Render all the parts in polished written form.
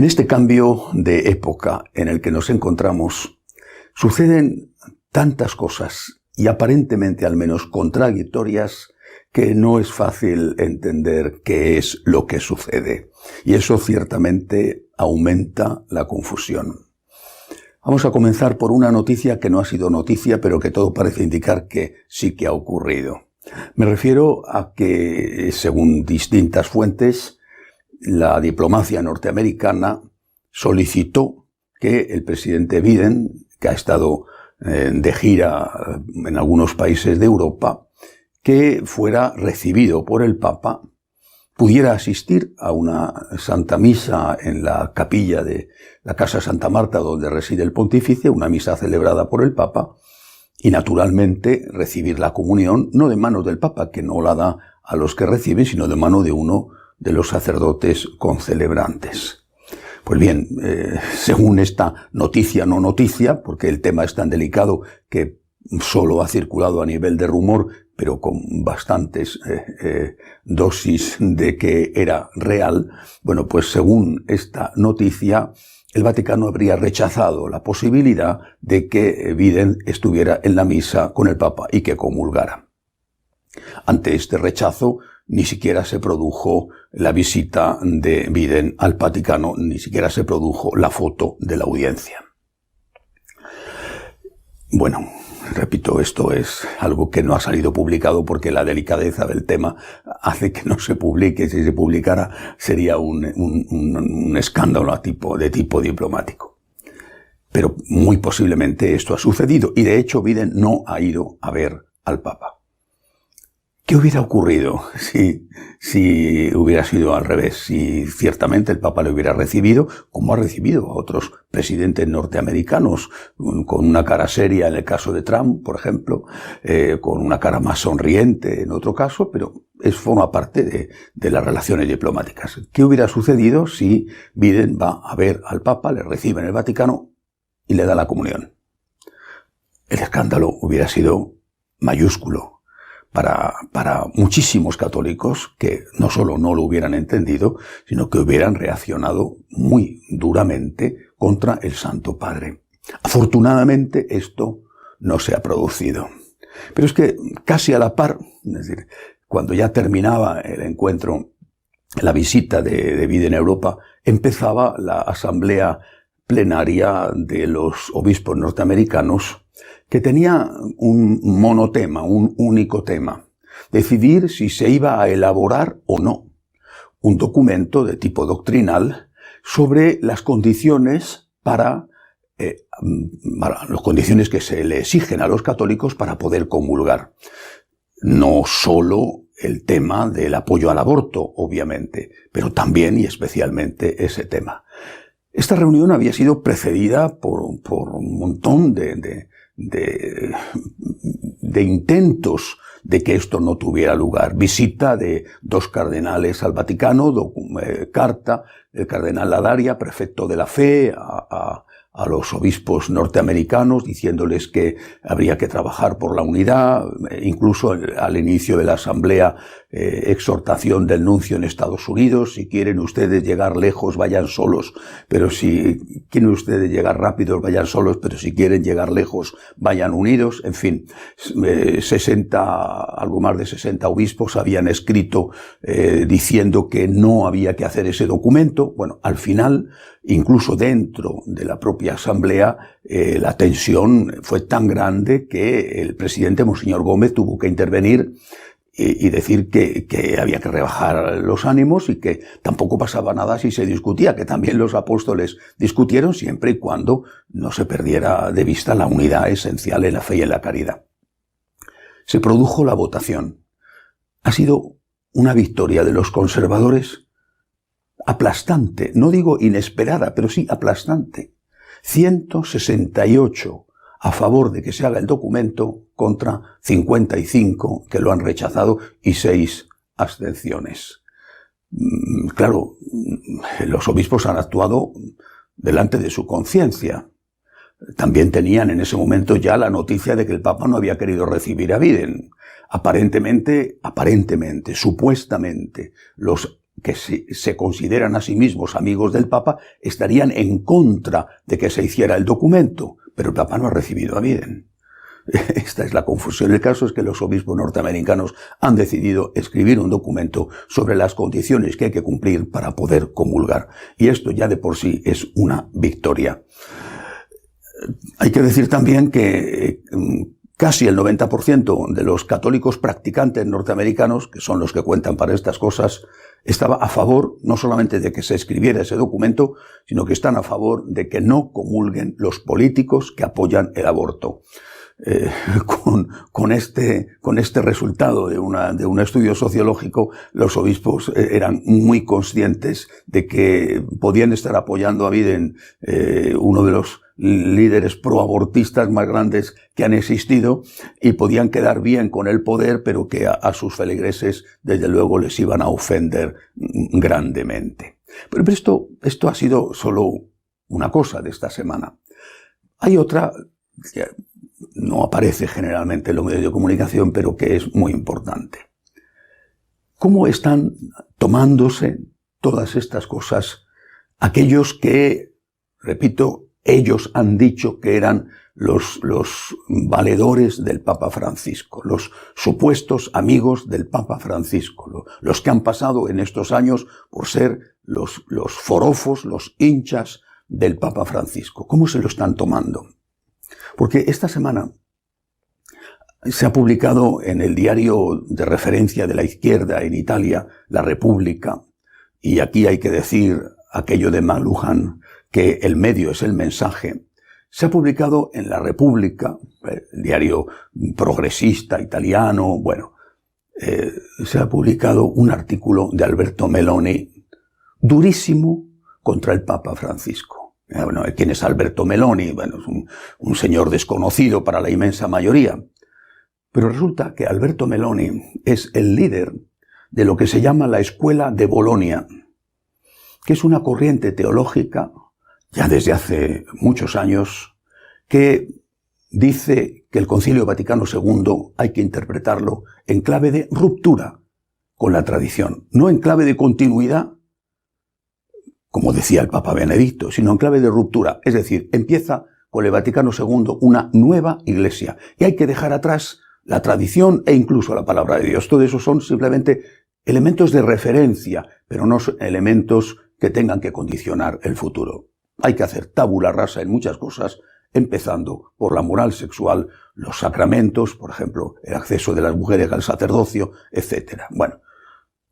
En este cambio de época en el que nos encontramos, suceden tantas cosas y aparentemente al menos contradictorias que no es fácil entender qué es lo que sucede. Y eso ciertamente aumenta la confusión. Vamos a comenzar por una noticia que no ha sido noticia, pero que todo parece indicar que sí que ha ocurrido. Me refiero a que, según distintas fuentes, la diplomacia norteamericana solicitó que el presidente Biden, que ha estado de gira en algunos países de Europa, que fuera recibido por el Papa, pudiera asistir a una Santa Misa en la capilla de la Casa Santa Marta, donde reside el pontífice, una misa celebrada por el Papa, y naturalmente recibir la comunión, no de manos del Papa, que no la da a los que reciben, sino de mano de uno de los sacerdotes concelebrantes. Pues bien, según esta noticia no noticia, porque el tema es tan delicado que solo ha circulado a nivel de rumor, pero con bastantes dosis de que era real, bueno, pues según esta noticia, el Vaticano habría rechazado la posibilidad de que Biden estuviera en la misa con el Papa y que comulgara. Ante este rechazo, ni siquiera se produjo la visita de Biden al Vaticano, ni siquiera se produjo la foto de la audiencia. Bueno, repito, esto es algo que no ha salido publicado porque la delicadeza del tema hace que no se publique. Si se publicara sería un escándalo de tipo diplomático. Pero muy posiblemente esto ha sucedido y de hecho Biden no ha ido a ver al Papa. ¿Qué hubiera ocurrido si hubiera sido al revés? Si ciertamente el Papa le hubiera recibido, como ha recibido a otros presidentes norteamericanos, con una cara seria en el caso de Trump, por ejemplo, con una cara más sonriente en otro caso, pero forma parte de las relaciones diplomáticas. ¿Qué hubiera sucedido si Biden va a ver al Papa, le recibe en el Vaticano y le da la comunión? El escándalo hubiera sido mayúsculo para muchísimos católicos que no solo no lo hubieran entendido, sino que hubieran reaccionado muy duramente contra el Santo Padre. Afortunadamente esto no se ha producido. Pero es que casi a la par, es decir, cuando ya terminaba el encuentro, la visita de Biden a Europa, empezaba la asamblea plenaria de los obispos norteamericanos, que tenía un monotema, un único tema: decidir si se iba a elaborar o no un documento de tipo doctrinal sobre las condiciones las condiciones que se le exigen a los católicos para poder comulgar. No solo el tema del apoyo al aborto, obviamente, pero también y especialmente ese tema. Esta reunión había sido precedida por un montón de intentos de que esto no tuviera lugar. Visita de 2 cardenales al Vaticano, carta del cardenal Ladaria, prefecto de la fe, a los obispos norteamericanos, diciéndoles que habría que trabajar por la unidad, incluso al inicio de la asamblea, exhortación del nuncio en Estados Unidos: si quieren ustedes llegar lejos, vayan solos, pero si quieren ustedes llegar rápidos, vayan solos, pero si quieren llegar lejos, vayan unidos. En fin, algo más de 60 obispos habían escrito diciendo que no había que hacer ese documento. Bueno, al final, incluso dentro de la propia asamblea, la tensión fue tan grande que el presidente Monseñor Gómez tuvo que intervenir y decir que había que rebajar los ánimos y que tampoco pasaba nada si se discutía, que también los apóstoles discutieron siempre y cuando no se perdiera de vista la unidad esencial en la fe y en la caridad. Se produjo la votación. Ha sido una victoria de los conservadores aplastante, no digo inesperada, pero sí aplastante. 168 a favor de que se haga el documento contra 55 que lo han rechazado y 6 abstenciones. Claro, los obispos han actuado delante de su conciencia. También tenían en ese momento ya la noticia de que el Papa no había querido recibir a Biden. Aparentemente, supuestamente, los que si se consideran a sí mismos amigos del Papa, estarían en contra de que se hiciera el documento, pero el Papa no ha recibido a Biden. Esta es la confusión. El caso es que los obispos norteamericanos han decidido escribir un documento sobre las condiciones que hay que cumplir para poder comulgar. Y esto ya de por sí es una victoria. Hay que decir también que casi el 90% de los católicos practicantes norteamericanos, que son los que cuentan para estas cosas, estaba a favor no solamente de que se escribiera ese documento, sino que están a favor de que no comulguen los políticos que apoyan el aborto. Con este resultado de un estudio sociológico, los obispos eran muy conscientes de que podían estar apoyando a Biden, uno de los líderes proabortistas más grandes que han existido, y podían quedar bien con el poder, pero que a sus feligreses desde luego les iban a ofender grandemente. Pero esto ha sido solo una cosa de esta semana. Hay otra que no aparece generalmente en los medios de comunicación, pero que es muy importante. ¿Cómo están tomándose todas estas cosas aquellos que, repito, ellos han dicho que eran los valedores del Papa Francisco, los supuestos amigos del Papa Francisco, los que han pasado en estos años por ser los forofos, los hinchas del Papa Francisco? ¿Cómo se lo están tomando? Porque esta semana se ha publicado en el diario de referencia de la izquierda en Italia, La Repubblica, y aquí hay que decir aquello de McLuhan, que el medio es el mensaje. Se ha publicado en La Repubblica, el diario progresista italiano, se ha publicado un artículo de Alberto Meloni durísimo contra el Papa Francisco. Bueno, ¿quién es Alberto Meloni? Bueno, es un señor desconocido para la inmensa mayoría. Pero resulta que Alberto Meloni es el líder de lo que se llama la Escuela de Bolonia, que es una corriente teológica, ya desde hace muchos años, que dice que el Concilio Vaticano II hay que interpretarlo en clave de ruptura con la tradición, no en clave de continuidad, como decía el Papa Benedicto, sino en clave de ruptura. Es decir, empieza con el Vaticano II una nueva iglesia y hay que dejar atrás la tradición e incluso la palabra de Dios. Todo eso son simplemente elementos de referencia, pero no son elementos que tengan que condicionar el futuro. Hay que hacer tabula rasa en muchas cosas, empezando por la moral sexual, los sacramentos, por ejemplo, el acceso de las mujeres al sacerdocio, etc. Bueno,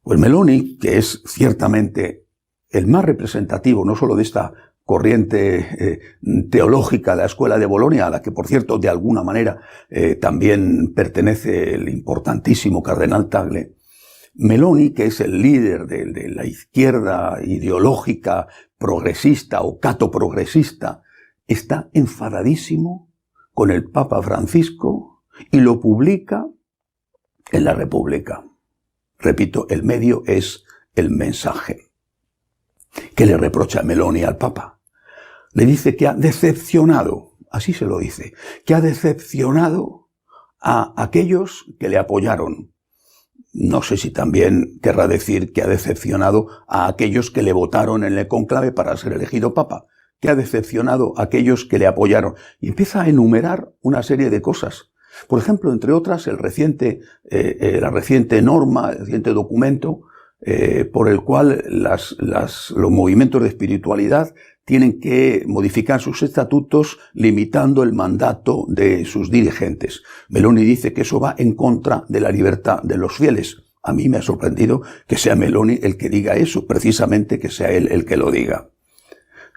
pues Meloni, que es ciertamente el más representativo no solo de esta corriente teológica de la Escuela de Bolonia, a la que, por cierto, de alguna manera también pertenece el importantísimo cardenal Tagle. Meloni, que es el líder de la izquierda ideológica progresista o catoprogresista, está enfadadísimo con el Papa Francisco y lo publica en La República. Repito, el medio es el mensaje. ¿Qué le reprocha Meloni al Papa? Le dice que ha decepcionado, así se lo dice, que ha decepcionado a aquellos que le apoyaron. No sé si también querrá decir que ha decepcionado a aquellos que le votaron en el conclave para ser elegido Papa, que ha decepcionado a aquellos que le apoyaron. Y empieza a enumerar una serie de cosas. Por ejemplo, entre otras, la reciente norma, el reciente documento, por el cual los movimientos de espiritualidad tienen que modificar sus estatutos limitando el mandato de sus dirigentes. Meloni dice que eso va en contra de la libertad de los fieles. A mí me ha sorprendido que sea Meloni el que diga eso, precisamente que sea él el que lo diga.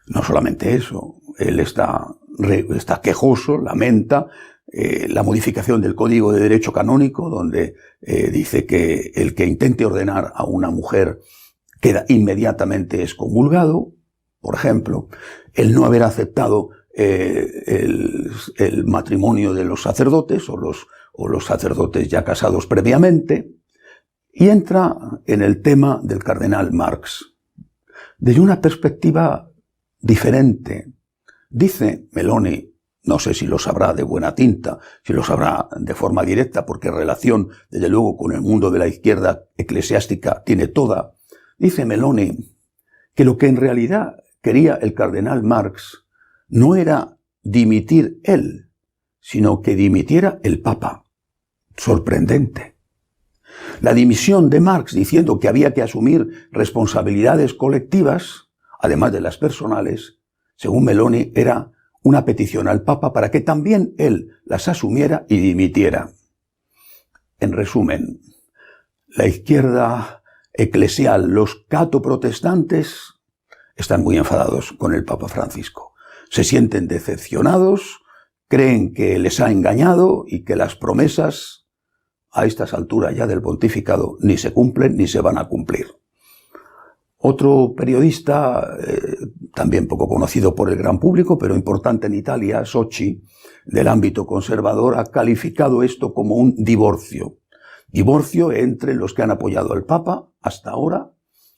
No solamente eso, él está quejoso, lamenta la modificación del Código de Derecho Canónico, donde dice que el que intente ordenar a una mujer queda inmediatamente excomulgado. Por ejemplo, el no haber aceptado el matrimonio de los sacerdotes o los sacerdotes ya casados previamente, y entra en el tema del cardenal Marx. Desde una perspectiva diferente, dice Meloni, no sé si lo sabrá de buena tinta, si lo sabrá de forma directa, porque relación, desde luego, con el mundo de la izquierda eclesiástica tiene toda. Dice Meloni que lo que en realidad quería el cardenal Marx no era dimitir él, sino que dimitiera el Papa. Sorprendente. La dimisión de Marx diciendo que había que asumir responsabilidades colectivas, además de las personales, según Meloni, era una petición al Papa para que también él las asumiera y dimitiera. En resumen, la izquierda eclesial, los catoprotestantes, están muy enfadados con el Papa Francisco. Se sienten decepcionados, creen que les ha engañado y que las promesas a estas alturas ya del pontificado ni se cumplen ni se van a cumplir. Otro periodista, también poco conocido por el gran público, pero importante en Italia, Socci, del ámbito conservador, ha calificado esto como un divorcio. Divorcio entre los que han apoyado al Papa hasta ahora,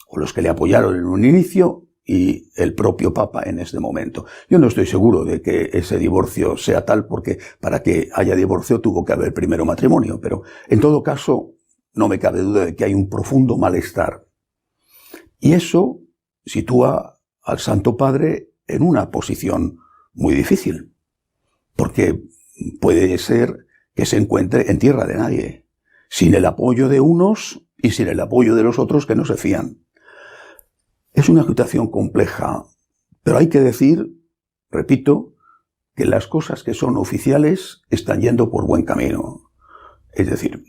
o los que le apoyaron en un inicio, y el propio Papa en este momento. Yo no estoy seguro de que ese divorcio sea tal, porque para que haya divorcio tuvo que haber primero matrimonio, pero en todo caso no me cabe duda de que hay un profundo malestar. Y eso sitúa al Santo Padre en una posición muy difícil, porque puede ser que se encuentre en tierra de nadie, sin el apoyo de unos y sin el apoyo de los otros que no se fían. Es una situación compleja, pero hay que decir, repito, que las cosas que son oficiales están yendo por buen camino. Es decir,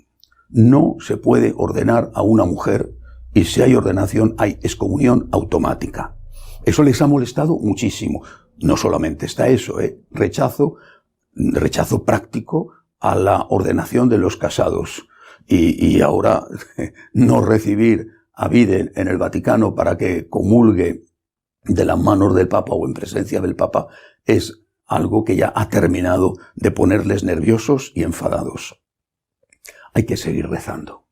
no se puede ordenar a una mujer y si hay ordenación hay excomunión automática. Eso les ha molestado muchísimo. No solamente está eso, rechazo práctico a la ordenación de los casados. Y ahora no recibir a Biden en el Vaticano para que comulgue de las manos del Papa o en presencia del Papa es algo que ya ha terminado de ponerles nerviosos y enfadados. Hay que seguir rezando.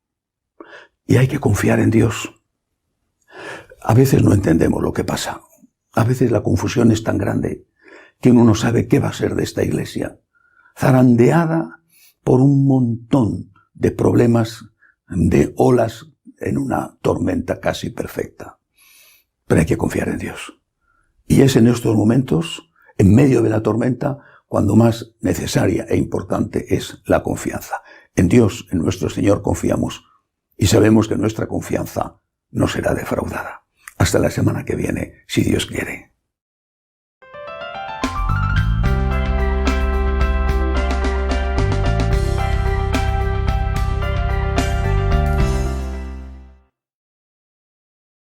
Y hay que confiar en Dios. A veces no entendemos lo que pasa. A veces la confusión es tan grande que uno no sabe qué va a ser de esta iglesia, zarandeada por un montón de problemas, de olas en una tormenta casi perfecta. Pero hay que confiar en Dios. Y es en estos momentos, en medio de la tormenta, cuando más necesaria e importante es la confianza. En Dios, en nuestro Señor, confiamos y sabemos que nuestra confianza no será defraudada. Hasta la semana que viene, si Dios quiere.